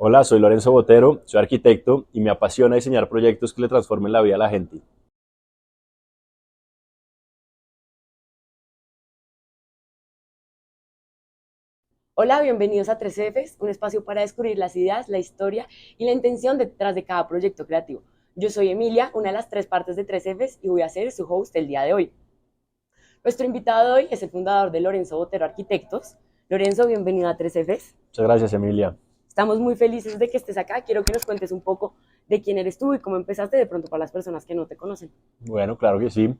Hola, soy Lorenzo Botero, soy arquitecto y me apasiona diseñar proyectos que le transformen la vida a la gente. Hola, bienvenidos a 3Fs, un espacio para descubrir las ideas, la historia y la intención detrás de cada proyecto creativo. Yo soy Emilia, una de las tres partes de 3Fs y voy a ser su host el día de hoy. Nuestro invitado de hoy es el fundador de Lorenzo Botero Arquitectos. Lorenzo, bienvenido a 3Fs. Muchas gracias, Emilia. Estamos muy felices de que estés acá. Quiero que nos cuentes un poco de quién eres tú y cómo empezaste de pronto para las personas que no te conocen. Bueno, claro que sí.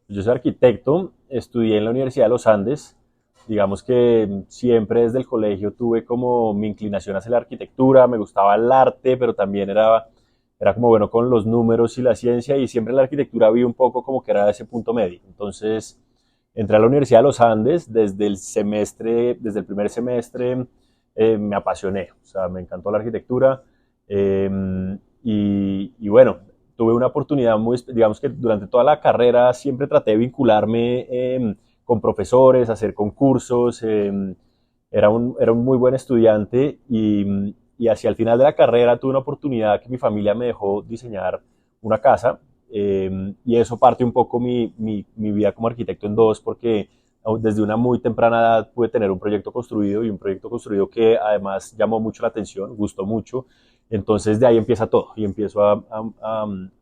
Yo soy arquitecto, estudié en la Universidad de los Andes. Digamos que siempre desde el colegio tuve como mi inclinación hacia la arquitectura, me gustaba el arte, pero también era como bueno con los números y la ciencia y siempre en la arquitectura vi un poco como que era ese punto medio. Entonces entré a la Universidad de los Andes desde el primer semestre me apasioné, o sea, me encantó la arquitectura eh, y bueno, tuve una oportunidad digamos que durante toda la carrera siempre traté de vincularme con profesores, hacer concursos, era un muy buen estudiante y hacia el final de la carrera tuve una oportunidad que mi familia me dejó diseñar una casa y eso parte un poco mi vida como arquitecto en dos porque desde una muy temprana edad pude tener un proyecto construido y un proyecto construido que además llamó mucho la atención, gustó mucho. Entonces de ahí empieza todo y empiezo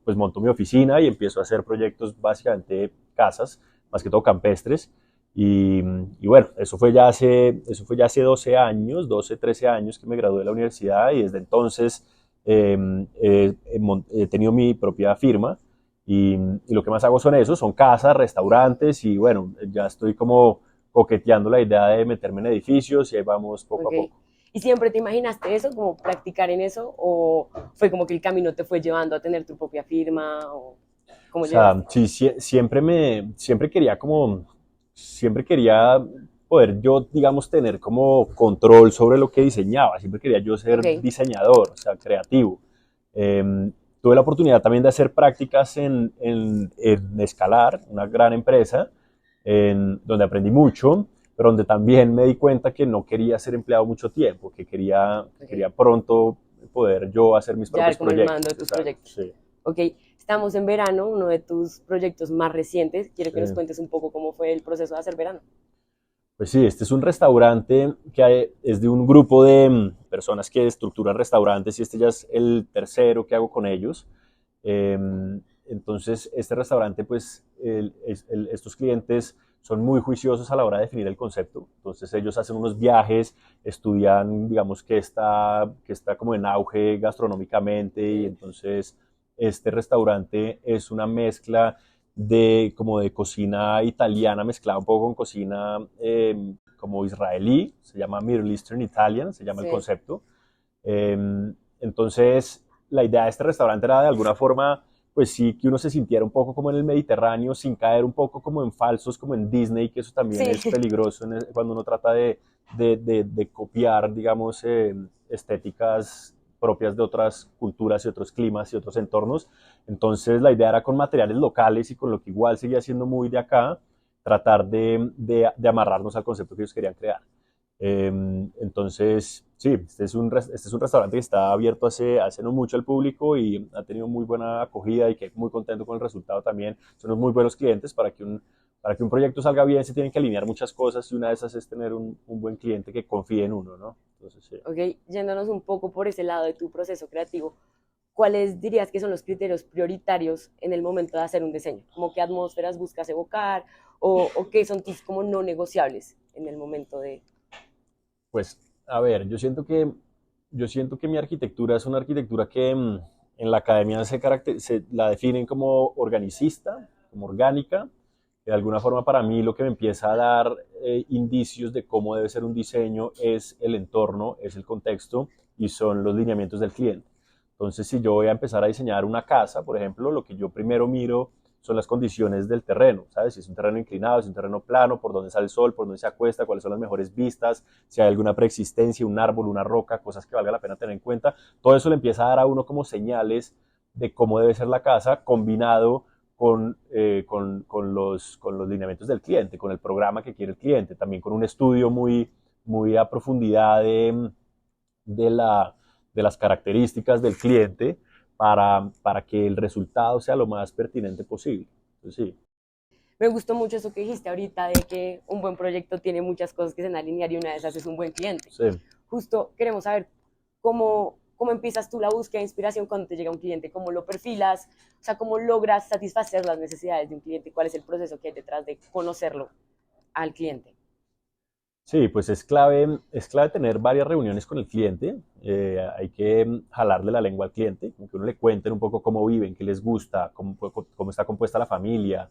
pues monto mi oficina y empiezo a hacer proyectos básicamente casas, más que todo campestres. Y, y bueno, eso fue ya hace 12 años, 12 13 años que me gradué de la universidad y desde entonces he tenido mi propia firma y lo que más hago son eso, son casas, restaurantes y bueno, ya estoy como coqueteando la idea de meterme en edificios y ahí vamos poco ¿Ok? a poco. ¿Y siempre te imaginaste eso, como practicar en eso? ¿O fue como que el camino te fue llevando a tener tu propia firma? ¿O O cómo sea, llegaste? sí, siempre quería poder yo, digamos, tener como control sobre lo que diseñaba. Siempre quería yo ser Ok, diseñador, o sea, creativo. Tuve la oportunidad también de hacer prácticas en Escalar, una gran empresa, donde aprendí mucho, pero donde también me di cuenta que no quería ser empleado mucho tiempo, que ok. quería pronto poder yo hacer mis Llevar propios como el mando de proyectos. tus Exacto, proyectos. sí. Ok, estamos en verano, uno de tus proyectos más recientes. Quiero que nos Sí. cuentes un poco cómo fue el proceso de hacer verano. Pues sí, este es un restaurante es de un grupo de personas que estructuran restaurantes y este ya es el tercero que hago con ellos. Eh, entonces, este restaurante, pues, estos clientes son muy juiciosos a la hora de definir el concepto. Entonces, ellos hacen unos viajes, estudian, digamos, que está como en auge gastronómicamente y Ok, entonces este restaurante es una mezcla de como de cocina italiana mezclada un poco con cocina como israelí, se llama Middle Eastern Italian, se llama el sí, concepto. Eh, entonces, la idea de este restaurante era de alguna forma, pues sí, que uno se sintiera un poco como en el Mediterráneo, sin caer un poco como en falsos, como en Disney, que eso también sí, es peligroso cuando uno trata de copiar, digamos, estéticas propias de otras culturas y otros climas y otros entornos. Entonces, la idea era con materiales locales y con lo que igual seguía siendo muy de acá, tratar de amarrarnos al concepto que ellos querían crear. Entonces, sí, este es un restaurante que está abierto hace no mucho al público y ha tenido muy buena acogida y que muy contento con el resultado también. Son unos muy buenos clientes para que un proyecto salga bien se tienen que alinear muchas cosas y una de esas es tener un buen cliente que confíe en uno, ¿no? Entonces, sí. ok. Yéndonos un poco por ese lado de tu proceso creativo, ¿cuáles dirías que son los criterios prioritarios en el momento de hacer un diseño? ¿Como qué atmósferas buscas evocar o qué son tus como no negociables en el momento de... Pues, a ver, yo siento que mi arquitectura es una arquitectura que en la academia se la definen como organicista, como orgánica. De alguna forma, para mí, lo que me empieza a dar indicios de cómo debe ser un diseño es el entorno, es el contexto y son los lineamientos del cliente. Entonces, si yo voy a empezar a diseñar una casa, por ejemplo, lo que yo primero miro son las condiciones del terreno, ¿sabes? Si es un terreno inclinado, si es un terreno plano, por dónde sale el sol, por dónde se acuesta, cuáles son las mejores vistas, si hay alguna preexistencia, un árbol, una roca, cosas que valga la pena tener en cuenta. Todo eso le empieza a dar a uno como señales de cómo debe ser la casa, combinado con los lineamientos del cliente, con el programa que quiere el cliente, también con un estudio muy a profundidad de, la, de las características del cliente para que el resultado sea lo más pertinente posible. Entonces, sí. Me gustó mucho eso que dijiste ahorita de que un buen proyecto tiene muchas cosas que se van a alinear y una de esas es un buen cliente. Sí. Justo queremos saber cómo empiezas tú la búsqueda de inspiración cuando te llega un cliente, cómo lo perfilas, o sea, cómo logras satisfacer las necesidades de un cliente, cuál es el proceso que hay detrás de conocerlo al cliente. Sí, pues es clave tener varias reuniones con el cliente. Hay que jalarle la lengua al cliente, que uno le cuenten un poco cómo viven, qué les gusta, cómo está compuesta la familia.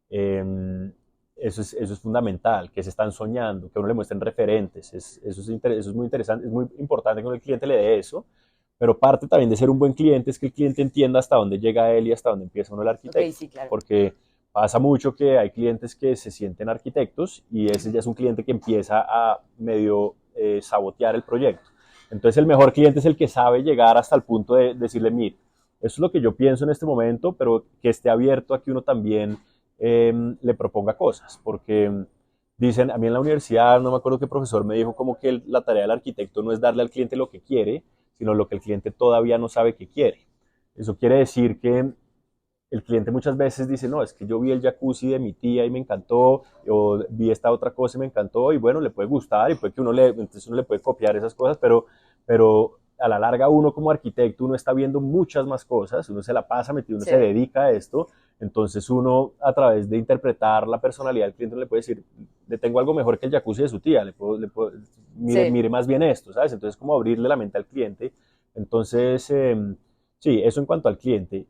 Eh, eso es fundamental, que se están soñando, que uno le muestren referentes. Eso es muy interesante, es muy importante que uno al cliente le dé eso. Pero parte también de ser un buen cliente es que el cliente entienda hasta dónde llega él y hasta dónde empieza uno el Ok, arquitecto. sí, claro. Porque pasa mucho que hay clientes que se sienten arquitectos y ese ya es un cliente que empieza a medio sabotear el proyecto. Entonces el mejor cliente es el que sabe llegar hasta el punto de decirle, mire, eso es lo que yo pienso en este momento, pero que esté abierto a que uno también le proponga cosas, porque dicen, a mí en la universidad, no me acuerdo qué profesor me dijo como que la tarea del arquitecto no es darle al cliente lo que quiere, sino lo que el cliente todavía no sabe que quiere. Eso quiere decir que el cliente muchas veces dice, no, es que yo vi el jacuzzi de mi tía y me encantó, o vi esta otra cosa y me encantó, y bueno, le puede gustar, y puede que entonces uno le puede copiar esas cosas, pero a la larga uno como arquitecto, uno está viendo muchas más cosas, uno se la pasa metido, uno Sí. se dedica a esto, entonces uno a través de interpretar la personalidad del cliente le puede decir, le tengo algo mejor que el jacuzzi de su tía, Sí. mire más bien esto, ¿sabes? Entonces como abrirle la mente al cliente, entonces... sí, eso en cuanto al cliente.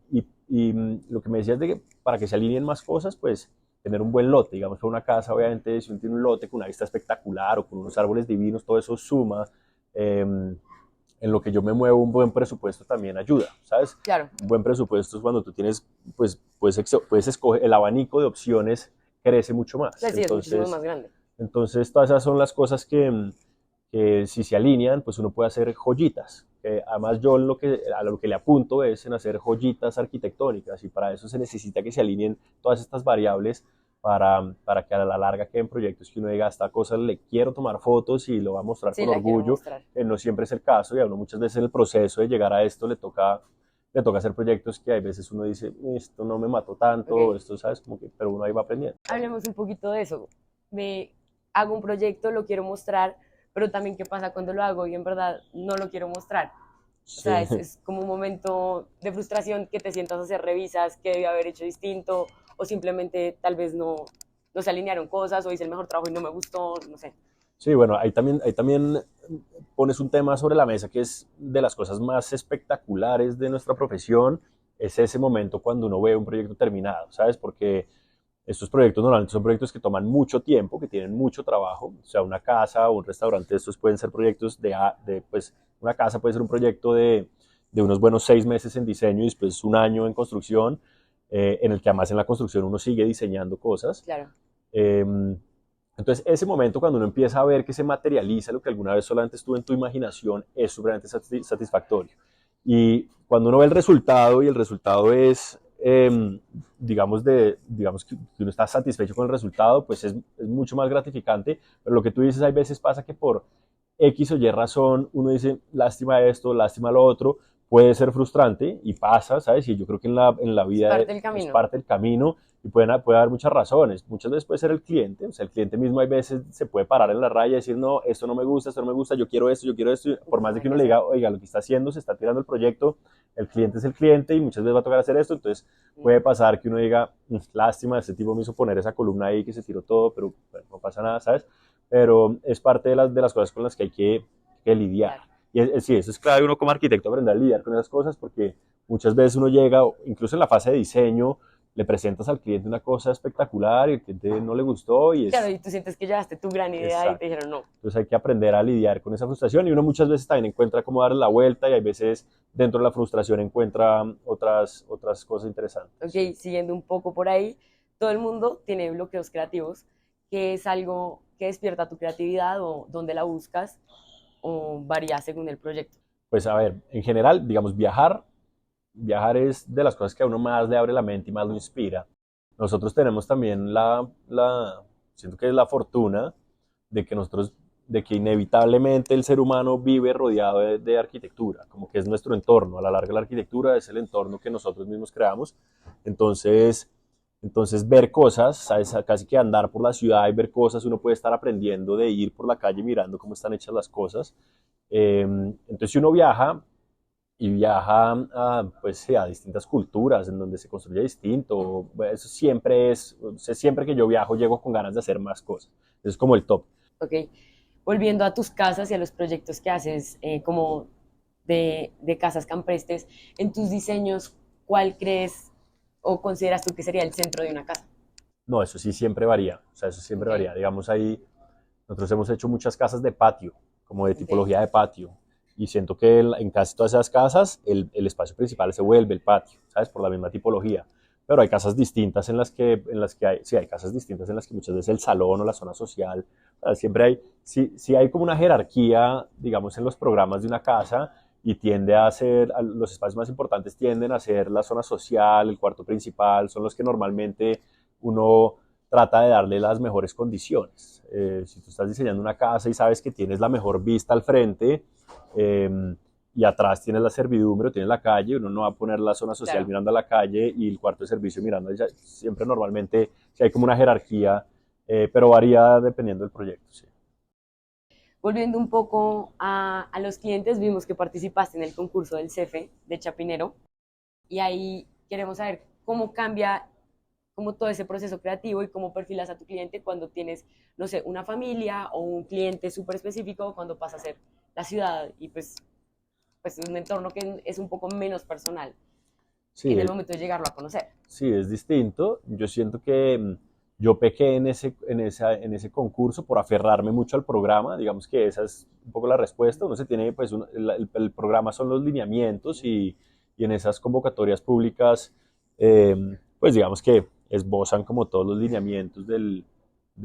Lo que me decías de que para que se alineen más cosas, pues tener un buen lote. Digamos, para una casa, obviamente, si uno tiene un lote con una vista espectacular o con unos árboles divinos, todo eso suma. En lo que yo me muevo, un buen presupuesto también ayuda, ¿sabes? Claro. Un buen presupuesto es cuando tú tienes, pues, puedes escoger, el abanico de opciones crece mucho más. Sí, es muchísimo más grande. Entonces, todas esas son las cosas que si se alinean, pues uno puede hacer joyitas. Además, yo a lo que le apunto es en hacer joyitas arquitectónicas y para eso se necesita que se alineen todas estas variables para que a la larga queden proyectos que uno diga, a esta cosa le quiero tomar fotos y lo va a mostrar Sí, con la quiero orgullo. mostrar. No siempre es el caso y a uno muchas veces en el proceso de llegar a esto le toca hacer proyectos que hay veces uno dice, esto no me mató tanto, Ok. esto, ¿sabes? Como que, pero uno ahí va aprendiendo. Hablemos un poquito de eso. Me hago un proyecto, lo quiero mostrar, pero también qué pasa cuando lo hago y en verdad no lo quiero mostrar. O Sí. sea, es como un momento de frustración que te sientas a hacer revisas, que debí haber hecho distinto, o simplemente tal vez no se alinearon cosas, o hice el mejor trabajo y no me gustó, no sé. Sí, bueno, ahí también pones un tema sobre la mesa que es de las cosas más espectaculares de nuestra profesión, es ese momento cuando uno ve un proyecto terminado, ¿sabes? Porque estos proyectos normalmente son proyectos que toman mucho tiempo, que tienen mucho trabajo, o sea, una casa o un restaurante, estos pueden ser proyectos pues, una casa puede ser un proyecto de unos buenos 6 meses en diseño y después un año en construcción, en el que además en la construcción uno sigue diseñando cosas. Claro. Eh, entonces, ese momento cuando uno empieza a ver que se materializa lo que alguna vez solamente estuvo en tu imaginación es supremamente satisfactorio. Y cuando uno ve el resultado y el resultado es, digamos que uno está satisfecho con el resultado, pues es mucho más gratificante. Pero lo que tú dices, hay veces pasa que por X o Y razón uno dice, lástima esto, lástima lo otro, puede ser frustrante y pasa, ¿sabes? Y yo creo que en la Es vida parte del es camino. parte del camino y puede haber muchas razones. Muchas veces puede ser el cliente, o sea, el cliente mismo hay veces se puede parar en la raya y decir, no, esto no me gusta, esto no me gusta, yo quiero esto, por más de que uno le diga, oiga, lo que está haciendo, se está tirando el proyecto, el cliente es el cliente y muchas veces va a tocar hacer esto, entonces puede pasar que uno diga, lástima, este tipo me hizo poner esa columna ahí que se tiró todo, pero bueno, no pasa nada, ¿sabes? Pero es parte de las cosas con las que hay que lidiar. Claro. Y sí, eso es clave uno como arquitecto aprender a lidiar con esas cosas porque muchas veces uno llega, incluso en la fase de diseño, le presentas al cliente una cosa espectacular y el cliente no le gustó y Claro, es y tú sientes que llevaste tu gran idea y te exacto. dijeron no. Entonces hay que aprender a lidiar con esa frustración y uno muchas veces también encuentra cómo darle la vuelta y hay veces dentro de la frustración encuentra otras cosas interesantes. Ok, siguiendo un poco por ahí, todo el mundo tiene bloqueos creativos, que es algo que despierta tu creatividad o donde la buscas o varía según el proyecto. Pues a ver, en general, digamos, viajar es de las cosas que a uno más le abre la mente y más lo inspira. Nosotros tenemos también siento que es la fortuna de que nosotros de que inevitablemente el ser humano vive rodeado de arquitectura, como que es nuestro entorno. A la larga la arquitectura es el entorno que nosotros mismos creamos. Entonces, entonces ver cosas, ¿sabes? Casi que andar por la ciudad y ver cosas, uno puede estar aprendiendo de ir por la calle mirando cómo están hechas las cosas. Entonces si uno viaja y viaja a, pues, sí, a distintas culturas en donde se construye distinto, bueno, eso siempre es, o sea, siempre que yo viajo llego con ganas de hacer más cosas. Eso es como el top. Ok. Volviendo a tus casas y a los proyectos que haces como de casas campestres, en tus diseños, ¿cuál crees o consideras tú que sería el centro de una casa? No, eso sí siempre varía, o sea, eso siempre Ok, varía. Digamos ahí, nosotros hemos hecho muchas casas de patio, como de ok, tipología de patio, y siento que en casi todas esas casas el espacio principal se vuelve el patio, ¿sabes? Por la misma tipología. Pero hay casas distintas en las que hay, sí, hay casas distintas en las que muchas veces el salón o la zona social, o sea, siempre hay, sí, sí hay como una jerarquía, digamos, en los programas de una casa y tiende a ser, los espacios más importantes tienden a ser la zona social, el cuarto principal, son los que normalmente uno trata de darle las mejores condiciones. Si tú estás diseñando una casa y sabes que tienes la mejor vista al frente y atrás tienes la servidumbre o tienes la calle, uno no va a poner la zona social claro. mirando a la calle y el cuarto de servicio mirando allá. Siempre normalmente si hay como una jerarquía, pero varía dependiendo del proyecto. Sí. Volviendo un poco a los clientes, vimos que participaste en el concurso del CEFE de Chapinero y ahí queremos saber cómo cambia como todo ese proceso creativo y cómo perfilas a tu cliente cuando tienes, no sé, una familia o un cliente súper específico, cuando pasa a ser la ciudad y pues un entorno que es un poco menos personal Sí, en el momento de llegarlo a conocer. sí, es distinto. Yo siento que yo pequé en ese concurso por aferrarme mucho al programa. Digamos que esa es un poco la respuesta. Uno se tiene, pues, el programa son los lineamientos y en esas convocatorias públicas, eh, pues, digamos que esbozan como todos los lineamientos de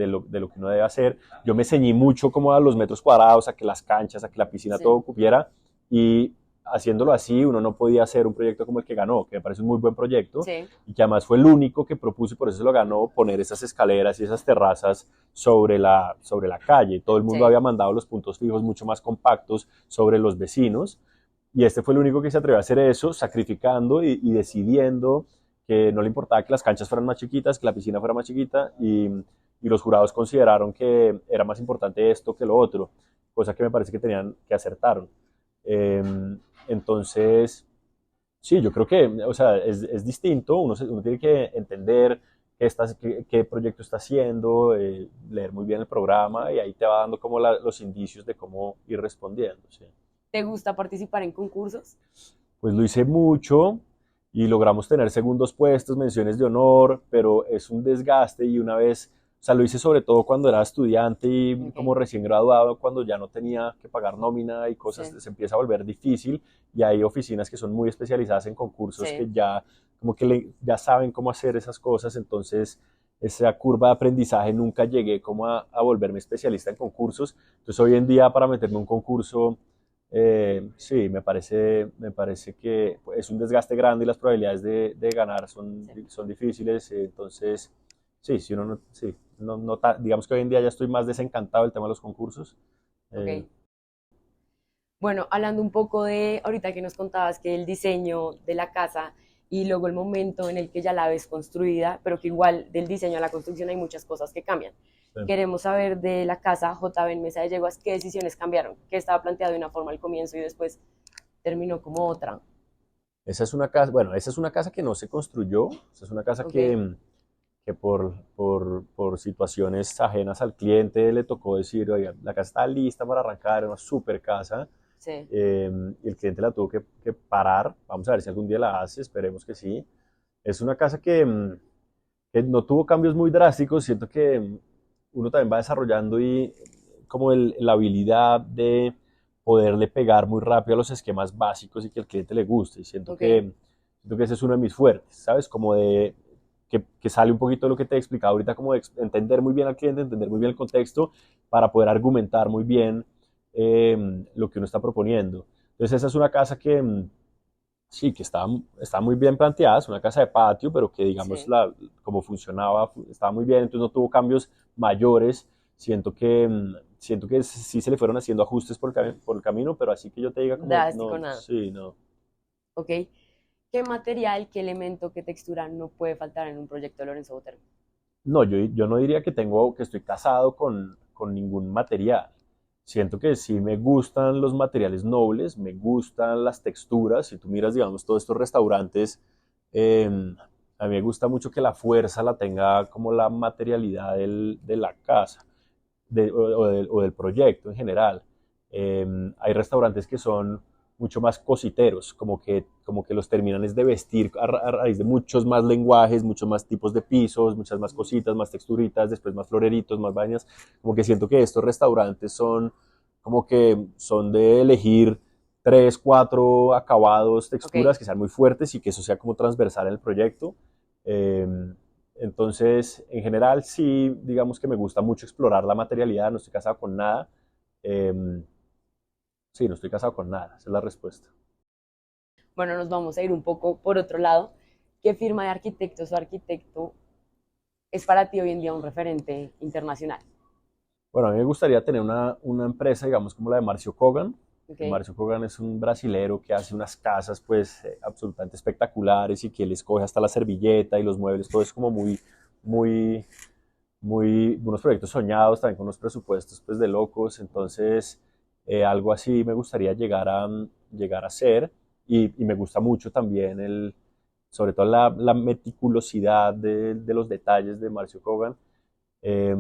lo que uno debe hacer. Yo me ceñí mucho como a los metros cuadrados, a que las canchas, a que la piscina todo Sí, cupiera y haciéndolo así uno no podía hacer un proyecto como el que ganó, que me parece un muy buen proyecto sí, y que además fue el único que propuso y por eso se lo ganó, poner esas escaleras y esas terrazas sobre la calle. Todo el mundo sí, había mandado los puntos fijos mucho más compactos sobre los vecinos y este fue el único que se atrevió a hacer eso, sacrificando y decidiendo que no le importaba que las canchas fueran más chiquitas, que la piscina fuera más chiquita y los jurados consideraron que era más importante esto que lo otro, cosa que me parece que tenían que acertaron. Eh, entonces, sí, yo creo que, o sea, es distinto, uno tiene que entender qué proyecto está haciendo, leer muy bien el programa y ahí te va dando como los indicios de cómo ir respondiendo. ¿Sí? ¿te gusta participar en concursos? Pues lo hice mucho y logramos tener segundos puestos, menciones de honor, pero es un desgaste y una vez, o sea, lo hice sobre todo cuando era estudiante y como Ok, recién graduado, cuando ya no tenía que pagar nómina y cosas, sí, se empieza a volver difícil y hay oficinas que son muy especializadas en concursos sí, que ya como que ya saben cómo hacer esas cosas, entonces esa curva de aprendizaje nunca llegué como a volverme especialista en concursos, entonces hoy en día para meterme en un concurso sí, me parece que es un desgaste grande y las probabilidades de ganar sí, son difíciles. Entonces, sí, si uno no, sí, digamos que hoy en día ya estoy más desencantado del tema de los concursos. Eh, ok. Bueno, hablando un poco de ahorita que nos contabas que el diseño de la casa y luego el momento en el que ya la ves construida, pero que igual del diseño a la construcción hay muchas cosas que cambian. sí. Queremos saber de la casa JB en Mesa de Yeguas qué decisiones cambiaron, que estaba planteado de una forma al comienzo y después terminó como otra. Esa es una casa, bueno, esa es una casa que no se construyó, esa es una casa Ok, que por situaciones ajenas al cliente le tocó decir, oiga, la casa está lista para arrancar, era una super casa, sí, y el cliente la tuvo que parar. Vamos a ver si algún día la hace, esperemos que sí. Es una casa que no tuvo cambios muy drásticos, siento que uno también va desarrollando y como la habilidad de poderle pegar muy rápido a los esquemas básicos y que al cliente le guste. Y ok, siento que ese es uno de mis fuertes, ¿sabes? Como de que sale un poquito de lo que te he explicado ahorita, como de entender muy bien al cliente, entender muy bien el contexto para poder argumentar muy bien lo que uno está proponiendo. Entonces esa es una casa que sí, que estaba muy bien planteada, es una casa de patio, pero que digamos sí, como funcionaba, estaba muy bien, entonces no tuvo cambios mayores, siento que sí se le fueron haciendo ajustes por el camino, pero así que yo te diga como, Drástico, no, nada. sí, no. ¿Ok? ¿Qué material, qué elemento, qué textura no puede faltar en un proyecto de Lorenzo Botero? No, yo no diría que estoy casado con ningún material. Siento que sí me gustan los materiales nobles, me gustan las texturas. Si tú miras, digamos, todos estos restaurantes, eh, a mí me gusta mucho que la fuerza la tenga como la materialidad de la casa o del proyecto en general. Hay restaurantes que son mucho más cositeros, como que los terminan es de vestir a raíz de muchos más lenguajes, muchos más tipos de pisos, muchas más cositas, más texturitas, después más floreritos, más vainas. Como que siento que estos restaurantes son como que son de elegir tres, cuatro acabados, Ok, texturas que sean muy fuertes y que eso sea como transversal en el proyecto. Eh, entonces, en general, sí, digamos que me gusta mucho explorar la materialidad, no estoy casado con nada. Eh, sí, no estoy casado con nada, esa es la respuesta. bueno, nos vamos a ir un poco por otro lado. ¿Qué firma de arquitectos o arquitecto es para ti hoy en día un referente internacional? Bueno, a mí me gustaría tener una empresa, digamos, como la de Marcio Kogan. ¿Ok? Marcio Kogan es un brasilero que hace unas casas, pues, absolutamente espectaculares y que él escoge hasta la servilleta y los muebles, todo es como muy, unos proyectos soñados, también con unos presupuestos, pues, de locos. Entonces, algo así me gustaría llegar a ser y me gusta mucho también sobre todo la meticulosidad de los detalles de Marcio Kogan. Eh,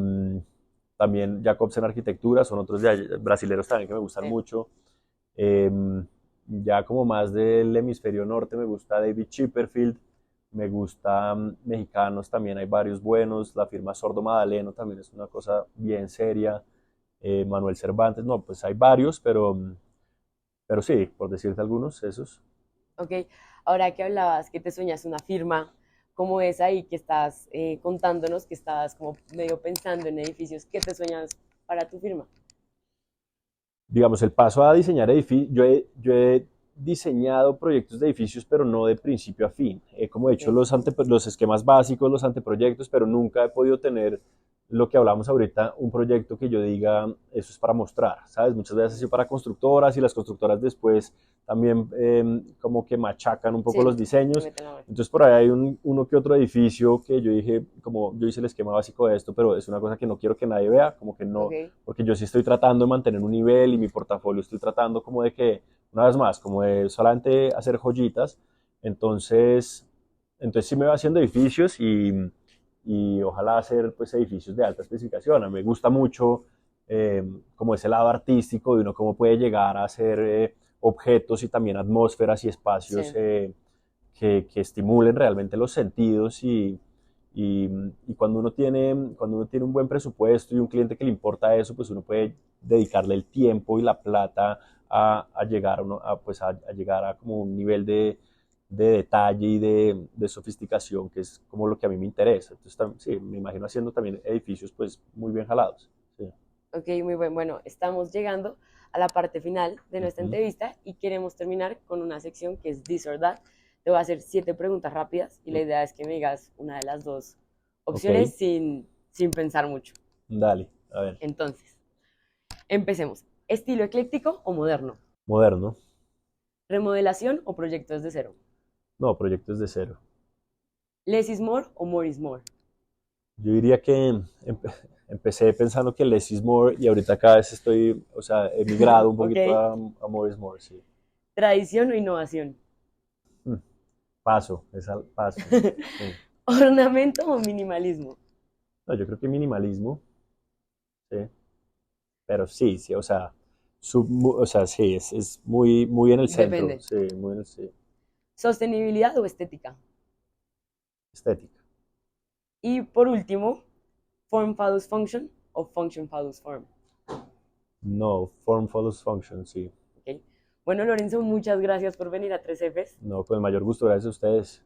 También Jacobsen Arquitectura, son otros brasileros también que me gustan Sí. mucho. Eh, ya como más del hemisferio norte me gusta David Chipperfield, me gusta mexicanos también, hay varios buenos, la firma Sordo Madaleno también es una cosa bien seria, Manuel Cervantes, no, pues hay varios, pero sí, por decirte algunos, esos. ¿Ok? Ahora que hablabas que te sueñas una firma, ¿cómo es ahí que estás contándonos que estás como medio pensando en edificios? ¿Qué te sueñas para tu firma? Digamos, el paso a diseñar edificios, yo he diseñado proyectos de edificios, pero no de principio a fin. He como hecho ¿Ok? los esquemas básicos, los anteproyectos, pero nunca he podido tener lo que hablamos ahorita, un proyecto que yo diga, eso es para mostrar, ¿sabes? Muchas veces ha sido para constructoras y las constructoras después también como que machacan un poco Sí, los te diseños. meten la mano. Entonces por ahí hay uno que otro edificio que yo dije, como yo hice el esquema básico de esto, pero es una cosa que no quiero que nadie vea, como que no, ¿Ok? porque yo sí estoy tratando de mantener un nivel y mi portafolio estoy tratando como de que, una vez más, como de solamente hacer joyitas. Entonces, entonces sí me va haciendo edificios y ojalá hacer pues edificios de alta especificación. A mí me gusta mucho como ese lado artístico de uno cómo puede llegar a hacer objetos y también atmósferas y espacios Sí. que estimulen realmente los sentidos y, y cuando uno tiene un buen presupuesto y un cliente que le importa eso, pues uno puede dedicarle el tiempo y la plata a llegar, pues a llegar a como un nivel de detalle y de sofisticación, que es como lo que a mí me interesa. Entonces, sí, me imagino haciendo también edificios pues muy bien jalados. Sí. Ok, muy bien. Bueno, estamos llegando a la parte final de nuestra Ujú. entrevista y queremos terminar con una sección que es This or That. Te voy a hacer 7 preguntas rápidas y la idea es que me digas una de las dos Ok, opciones sin pensar mucho. dale, a ver, Entonces, empecemos. ¿Estilo ecléctico o moderno? moderno. ¿Remodelación o proyecto desde cero? No, proyectos de cero. ¿Less is more o more is more? Yo diría que empecé pensando que less is more y ahorita cada vez estoy, o sea, he migrado un Ok. poquito a more is more, sí. ¿Tradición o innovación? Mm, Paso, paso. Sí. ¿Ornamento o minimalismo? No, yo creo que minimalismo, sí. Pero sí, sí, o sea, o sea, sí, es muy en el centro, Depende. sí, muy en el sí, ¿Sostenibilidad o estética? estética. Y por último, form follows function o function follows form. No, form follows function, sí. ¿Ok? Bueno, Lorenzo, muchas gracias por venir a 3Fs. No, con el mayor gusto, gracias a ustedes.